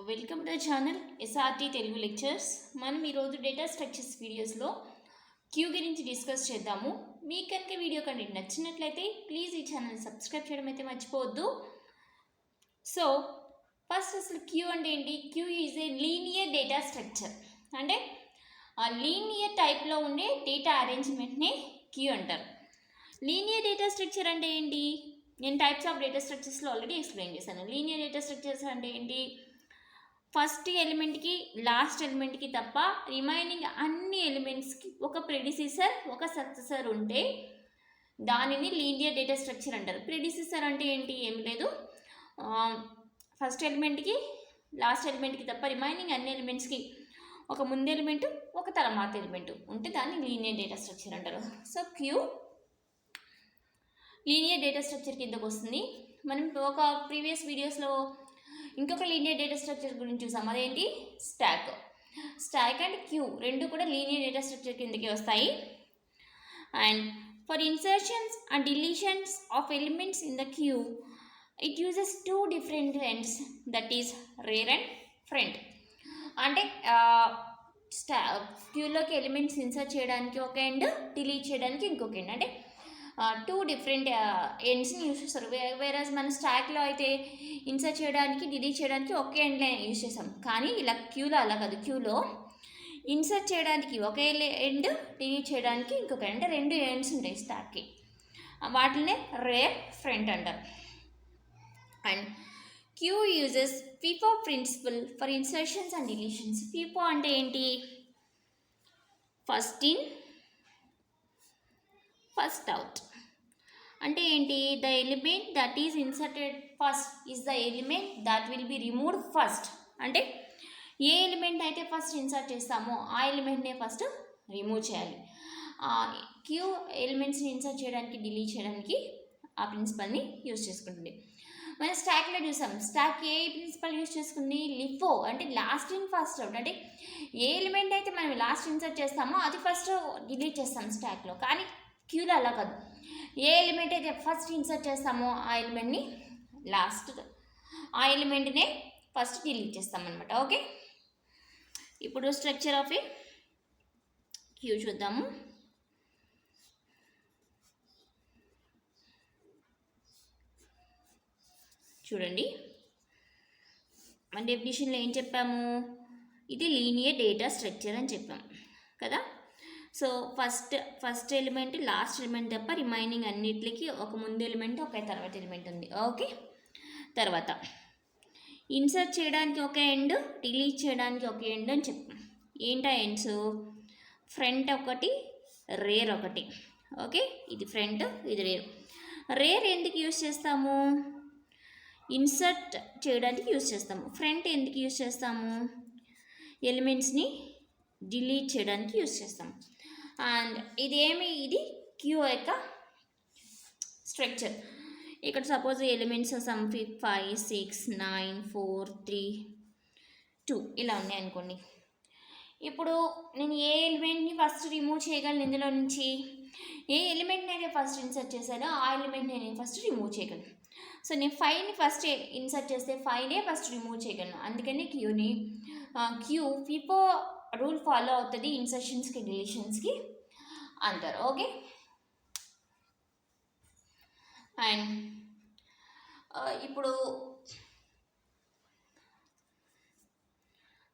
Welcome to the channel SRT Telugu lectures. మనం ఈరోజు data structures వీడియోస్లో క్యూ గురించి డిస్కస్ చేద్దాము. మీకు కనుక వీడియో కంటెంట్ నచ్చినట్లయితే ప్లీజ్ ఈ ఛానల్ సబ్స్క్రైబ్ చేయడం అయితే మర్చిపోవద్దు. సో ఫస్ట్ అసలు క్యూ అంటే ఏంటి? Queue is a linear data structure. అంటే ఆ లీనియర్ టైప్లో ఉండే డేటా అరేంజ్మెంట్నే క్యూ అంటారు. లీనియర్ డేటా స్ట్రక్చర్ అంటే ఏంటి? నేను టైప్స్ ఆఫ్ డేటా స్ట్రక్చర్స్లో ఆల్రెడీ ఎక్స్ప్లెయిన్ చేశాను. లీనియర్ డేటా స్ట్రక్చర్స్ అంటే ఏంటి? ఫస్ట్ ఎలిమెంట్కి లాస్ట్ ఎలిమెంట్కి తప్ప రిమైనింగ్ అన్ని ఎలిమెంట్స్కి ఒక ప్రెడిసెసర్ ఒక సక్సెసర్ ఉంటే దానిని లీనియర్ డేటా స్ట్రక్చర్ అంటారు. ప్రెడిసెసర్ అంటే ఏంటి? ఏం లేదు, ఫస్ట్ ఎలిమెంట్కి లాస్ట్ ఎలిమెంట్కి తప్ప రిమైనింగ్ అన్ని ఎలిమెంట్స్కి ఒక ముందు ఎలిమెంట్ ఒక తర్వాత ఎలిమెంట్ ఉంటే దాన్ని లీనియర్ డేటా స్ట్రక్చర్ అంటారు. So queue linear data structure కిందకు వస్తుంది. మనం ఒక ప్రీవియస్ వీడియోస్లో ఇంకొక లీనియర్ డేటా స్ట్రక్చర్ గురించి చూసాం. అదేంటి? స్టాక్ అండ్ క్యూ రెండు కూడా లీనియర్ డేటా స్ట్రక్చర్ కిందకి వస్తాయి. And for insertions and deletions of elements in the queue it uses two different ends, that is rear and front. అంటే క్యూలోకి ఎలిమెంట్స్ ఇన్సర్ట్ చేయడానికి ఒక ఎండ్, డిలీట్ చేయడానికి ఇంకొక ఎండ్. అంటే టూ డిఫరెంట్ ఎండ్స్ని యూజ్ చేస్తారు. వేరేస్ మన స్టాక్లో అయితే ఇన్సర్ట్ చేయడానికి డిలీట్ చేయడానికి ఒకే ఎండ్ని యూజ్ చేస్తాం. కానీ ఇలా క్యూలో అలా కాదు. క్యూలో ఇన్సర్ట్ చేయడానికి ఒక ఎండ్, డిలీట్ చేయడానికి ఇంకొక ఎండ్, రెండు ఎండ్స్ ఉంటాయి స్టాక్కి. వాటినే రేర్, ఫ్రంట్ అంటారు. And queue uses FIFO principle for insertions and deletions. FIFO అంటే ఏంటి? First in first out. అంటే ఏంటి? The element that is inserted first is the element that will be removed first. అంటే ఏ ఎలిమెంట్ అయితే first insert చేస్తామో ఆ ఎలిమెంట్నే ఫస్ట్ రిమూవ్ చేయాలి. క్యూ ఎలిమెంట్స్ని ఇన్సర్ట్ చేయడానికి, డిలీట్ చేయడానికి ఆ ప్రిన్సిపల్ని యూజ్ చేసుకుంటుంది. మనం స్టాక్లో చూసాం. స్టాక్ ఏ ప్రిన్సిపల్ యూజ్ చేసుకుంది? లిఫో. అంటే లాస్ట్ ఇన్ ఫస్ట్ అవుట్. అంటే ఏ ఎలిమెంట్ అయితే మనం లాస్ట్ ఇన్సర్ట్ చేస్తామో అది ఫస్ట్ డిలీట్ చేస్తాం స్టాక్లో. కానీ క్యూలో అలా కాదు. ఏ ఎలిమెంట్ అయితే ఫస్ట్ ఇన్సర్ట్ చేస్తామో ఆ ఎలిమెంట్ని లాస్ట్, ఆ ఎలిమెంట్నే ఫస్ట్ డిలీట్ చేస్తామన్నమాట. ఓకే, ఇప్పుడు స్ట్రక్చర్ ఆఫ్ ఏ క్యూ చూద్దాము. చూడండి, మన డెఫినిషన్లో ఏం చెప్పాము? ఇది లీనియర్ డేటా స్ట్రక్చర్ అని చెప్పాము కదా. So first element last element తప్ప రిమైనింగ్ అన్నిటికి ఒక ముందు ఎలిమెంట్ ఒక తర్వాత ఎలిమెంట్ ఉంది. ఓకే, తర్వాత ఇన్సర్ట్ చేయడానికి ఒక ఎండ్, డిలీట్ చేయడానికి ఒక ఎండ్ అని చెప్పాం. ఏంటా ఎండ్స్? ఫ్రంట్ ఒకటి, రేర్ ఒకటి. ఓకే, ఇది ఫ్రంట్, ఇది రేర్. రేర్ ఎందుకు యూజ్ చేస్తాము? ఇన్సర్ట్ చేయడానికి యూజ్ చేస్తాము. ఫ్రంట్ ఎందుకు యూజ్ చేస్తాము? ఎలిమెంట్స్ని డిలీట్ చేయడానికి యూజ్ చేస్తాము. అండ్ ఇది క్యూ యొక్క స్ట్రక్చర్. ఇక్కడ సపోజ్ ఎలిమెంట్స్ సమ్ 5, 6, 9, 4, 3, 2 ఇలా ఉన్నాయి అనుకోండి. ఇప్పుడు నేను ఏ ఎలిమెంట్ని ఫస్ట్ రిమూవ్ చేయగలను? ఇందులో నుంచి ఏ ఎలిమెంట్ని అయితే ఫస్ట్ ఇన్సర్ట్ చేశానో ఆ ఎలిమెంట్ని నేను ఫస్ట్ రిమూవ్ చేయగలను. సో నేను 5ని ఫస్ట్ ఇన్సర్ట్ చేస్తే 5నే ఫస్ట్ రిమూవ్ చేయగలను. అందుకని క్యూ ఫిఫో రూల్ ఫాలో అవుతుంది ఇన్సర్షన్స్కి, డిలీషన్స్కి అంటారు. ఓకే, అండ్ ఇప్పుడు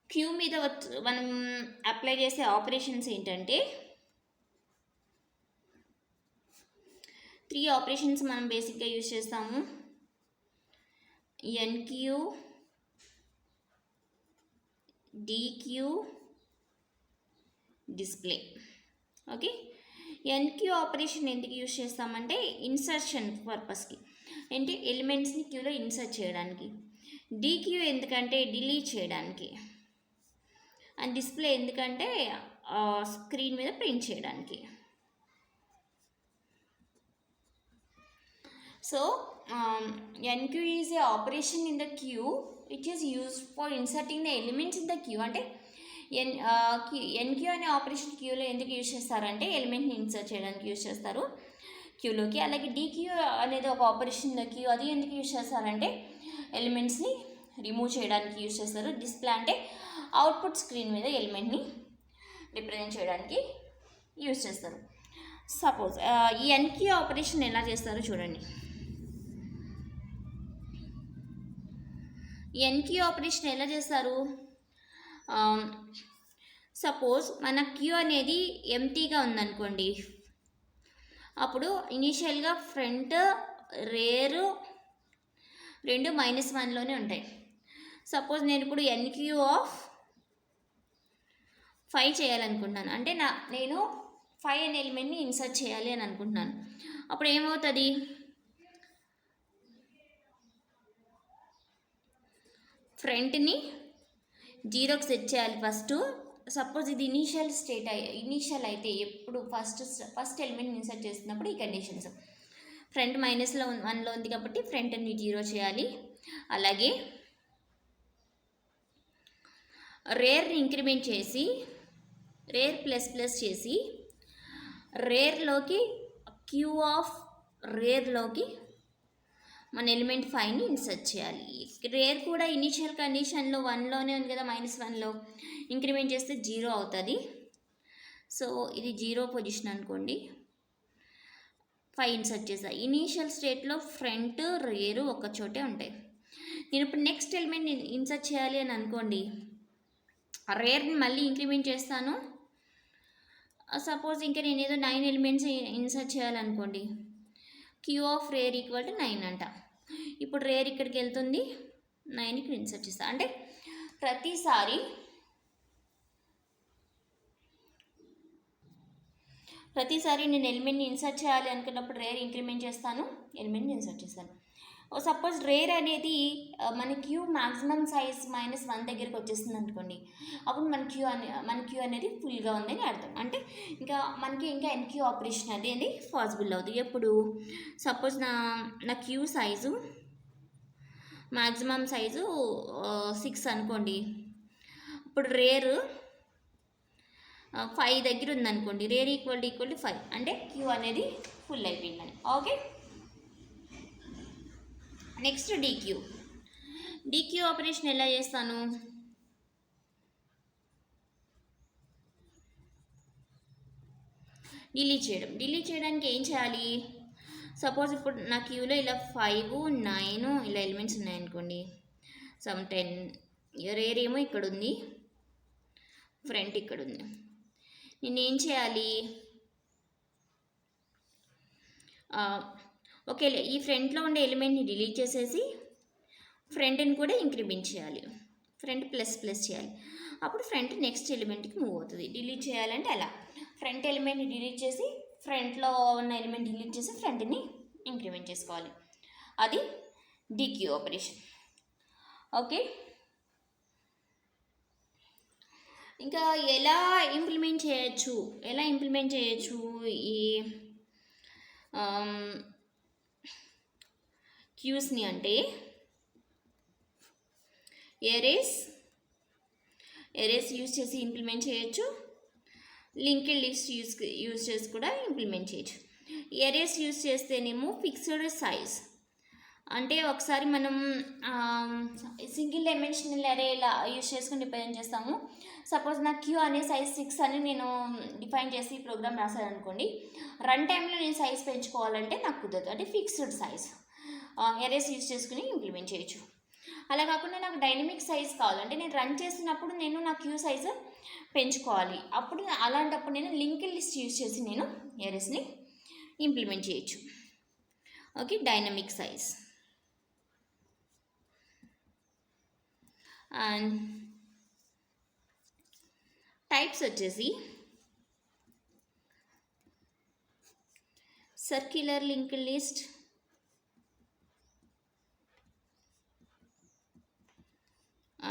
క్యూ మీద మనం అప్లై చేసే ఆపరేషన్స్ ఏంటంటే 3 ఆపరేషన్స్ మనం బేసిక్గా యూజ్ చేస్తాము. NQ, DQ, display. Okay, NQ operation ఎందుకు యూజ్ చేస్తామంటే ఇన్సర్షన్ పర్పస్కి, అంటే ఎలిమెంట్స్ని క్యూలో ఇన్సర్ట్ చేయడానికి. డిక్యూ ఎందుకంటే డిలీట్ చేయడానికి. అండ్ డిస్ప్లే ఎందుకంటే స్క్రీన్ మీద ప్రింట్ చేయడానికి. So enqueue is a operation in the queue which is used for inserting the elements in the queue. అంటే ఎన్క్యూ అనే ఆపరేషన్ క్యూలో ఎందుకు యూజ్ చేస్తారంటే ఎలిమెంట్ని ఇన్సర్ట్ చేయడానికి యూజ్ చేస్తారు క్యూలోకి. అలాగే డిక్యూ అనేది ఒక ఆపరేషన్ క్యూ, అది ఎందుకు యూజ్ చేస్తారంటే ఎలిమెంట్స్ని రిమూవ్ చేయడానికి యూజ్ చేస్తారు. డిస్ప్లే అంటే అవుట్పుట్ స్క్రీన్ మీద ఎలిమెంట్ని రిప్రజెంట్ చేయడానికి యూజ్ చేస్తారు. సపోజ్ ఈ ఎన్క్యూ ఆపరేషన్ ఎలా చేస్తారో చూడండి. ఈ ఎన్క్యూ ఆపరేషన్ ఎలా చేస్తారు? సపోజ్ మన క్యూ అనేది ఎంటీగా ఉందనుకోండి, అప్పుడు ఇనీషియల్గా ఫ్రంట్ రేరు రెండు -1లోనే ఉంటాయి. సపోజ్ నేను ఇప్పుడు ఎన్క్యూ ఆఫ్ 5 చేయాలనుకుంటున్నాను, అంటే నేను 5 అనే ఎలిమెంట్ని ఇన్సర్ట్ చేయాలి అని అనుకుంటున్నాను. అప్పుడు ఏమవుతుంది? ఫ్రంట్ని 0కి సెట్ చేయాలి ఫస్ట్. సపోజ్ ఇది ఇనీషియల్ అయితే ఎప్పుడు ఫస్ట్ ఎలిమెంట్ని ఇన్సర్ట్ చేస్తున్నప్పుడు ఈ కండిషన్స్ ఫ్రంట్ -1లో ఉంది కాబట్టి ఫ్రంట్ని 0 చేయాలి. అలాగే రేర్ని ఇంక్రిమెంట్ చేసి రేర్ ++ చేసి రేర్లోకి క్యూ ఆఫ్ రేర్లోకి మన ఎలిమెంట్ 5ని ఇన్సర్ట్ చేయాలి. రేర్ కూడా ఇనీషియల్ కండిషన్లో 1లోనే ఉంది కదా, -1లో ఇంక్రిమెంట్ చేస్తే 0 అవుతుంది. సో ఇది 0 పొజిషన్ అనుకోండి, 5 ఇన్సర్ట్ చేస్తా. ఇనీషియల్ స్టేట్లో ఫ్రంట్ రేరు ఒక చోటే ఉంటాయి. నేను ఇప్పుడు నెక్స్ట్ ఎలిమెంట్ ఇన్సర్ట్ చేయాలి అని అనుకోండి, రేర్ని మళ్ళీ ఇంక్రిమెంట్ చేస్తాను. సపోజ్ ఇంకా నేను ఏదో 9 ఎలిమెంట్స్ ఇన్సర్ట్ చేయాలనుకోండి, queue of rear equal to 9 అంట. ఇప్పుడు రేర్ ఇక్కడికి వెళ్తుంది, 9 ఇక్కడ ఇన్సర్ట్ చేస్తాను. అంటే ప్రతిసారి నేను ఎలిమెంట్ని ఇన్సర్ట్ చేయాలి అనుకున్నప్పుడు రేర్ ఇంక్రిమెంట్ చేస్తాను, ఎలిమెంట్ని ఇన్సర్ట్ చేస్తాను. సపోజ్ రేర్ అనేది మన క్యూ మ్యాక్సిమం సైజ్ -1 దగ్గరికి వచ్చేస్తుంది అనుకోండి, అప్పుడు మన క్యూ అనేది ఫుల్గా ఉందని అర్థం. అంటే మనకి ఇంకా ఎన్క్యూ ఆపరేషన్ అనేది పాసిబుల్ అవుతుంది. ఎప్పుడు సపోజ్ నా క్యూ సైజు మ్యాక్సిమం సైజు 6 అనుకోండి, ఇప్పుడు రేర్ 5 దగ్గర ఉందనుకోండి, రేర్ ఈక్వల్ టు 5 అంటే క్యూ అనేది ఫుల్ అయిపోయిందని. ఓకే, నెక్స్ట్ డీక్యూ ఆపరేషన్ ఎలా చేస్తాను? డిలీట్ చేయడానికి ఏం చేయాలి? సపోజ్ ఇప్పుడు నా క్యూలో ఇలా 5, 9 ఇలా ఎలిమెంట్స్ ఉన్నాయనుకోండి, సమ్ 10. రేర్ ఏమో ఇక్కడ ఉంది, ఫ్రంట్ ఇక్కడ ఉంది. నేనేం చేయాలి? ఓకే, ఈ ఫ్రంట్లో ఉండే ఎలిమెంట్ని డిలీట్ చేసేసి ఫ్రంట్ని కూడా ఇంక్రిమెంట్ చేయాలి, ఫ్రంట్ ++ చేయాలి. అప్పుడు ఫ్రంట్ నెక్స్ట్ ఎలిమెంట్కి మూవ్ అవుతుంది. డిలీట్ చేయాలంటే అలా ఫ్రంట్ ఎలిమెంట్ని డిలీట్ చేసి ఫ్రంట్లో ఉన్న ఎలిమెంట్ డిలీట్ చేసి ఫ్రంట్ని ఇంక్రిమెంట్ చేసుకోవాలి. అది డీక్యూ ఆపరేషన్. ఓకే, ఇంకా ఎలా ఇంప్లిమెంట్ చేయొచ్చు ఈ క్యూస్ని అంటే ఎరేస్ యూజ్ చేసి ఇంప్లిమెంట్ చేయొచ్చు, లింక్డ్ లిస్ట్ యూజ్ చేసి కూడా ఇంప్లిమెంట్ చేయొచ్చు. ఎరేస్ యూజ్ చేస్తేనేమో ఫిక్స్డ్ సైజ్, అంటే ఒకసారి మనం సింగిల్ డైమెన్షనల్ అరే ఇలా యూజ్ చేసుకుని రిప్రజెంట్ చేస్తాము. సపోజ్ నా క్యూ అనే సైజ్ 6 అని నేను డిఫైన్ చేసి ప్రోగ్రామ్ రాశాను అనుకోండి, రన్ టైంలో నేను సైజ్ పెంచుకోవాలంటే నాకు కుదరదు, అంటే ఫిక్స్డ్ సైజ్ ఎరేస్ యూజ్ చేసుకుని ఇంప్లిమెంట్ చేయొచ్చు. అలా కాకుండా నాకు డైనమిక్ సైజ్ కావాలంటే నేను రన్ చేసినప్పుడు నేను నా క్యూ సైజ్ పెంచుకోవాలి, అలాంటప్పుడు నేను లింక్డ్ లిస్ట్ యూజ్ చేసి నేను ఎరేస్ని ఇంప్లిమెంట్ చేయొచ్చు. Okay, dynamic size. And types వచ్చేసి circular linked list,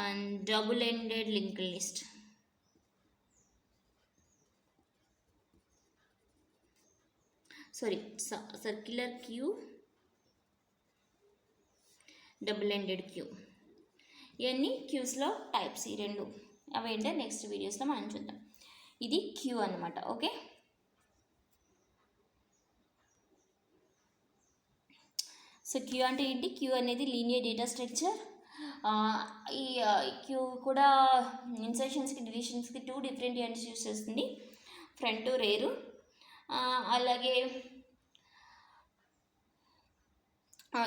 and double-ended linked list. Circular queue, double-ended queue. ఇవన్నీ క్యూస్లో టైప్స్, ఈ రెండు. అవేంటో నెక్స్ట్ వీడియోస్లో మనం చూద్దాం. ఇది క్యూ అనమాట. ఓకే, సో క్యూ అంటే ఏంటి? క్యూ అనేది లీనియర్ డేటా స్ట్రక్చర్. ఈ క్యూ కూడా ఇన్సర్షన్స్కి డిలీషన్స్కి 2 డిఫరెంట్ ఎండ్స్ యూస్ చేస్తుంది, ఫ్రంట్ రేరు. అలాగే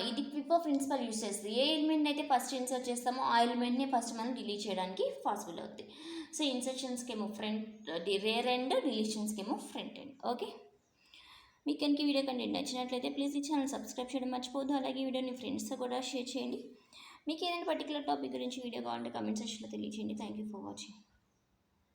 ఇది ఫిఫో ప్రిన్సిపల్ యూస్ చేస్తుంది. ఏ ఎలిమెంట్ని అయితే ఫస్ట్ ఇన్సర్ట్ చేస్తామో ఆ ఎలిమెంట్ని ఫస్ట్ మనం డిలీట్ చేయడానికి పాసిబుల్ అవుతుంది. సో ఇన్సర్షన్స్కి ఏమో ఫ్రంట్ రేర్ ఎండ్, డిలీషన్స్కి ఏమో ఫ్రంట్ ఎండ్. ఓకే, మీకు కనుక వీడియో కంటెంట్ నచ్చినట్లయితే ప్లీజ్ ఈ ఛానల్ సబ్స్క్రైబ్ చేయడం మర్చిపోద్దు. అలాగే వీడియోని ఫ్రెండ్స్తో కూడా షేర్ చేయండి. మీకు ఏదైనా పర్టికులర్ టాపిక్ గురించి వీడియో కావాలంటే కమెంట్ సెక్షన్లో తెలియజేయండి. Thank you for watching.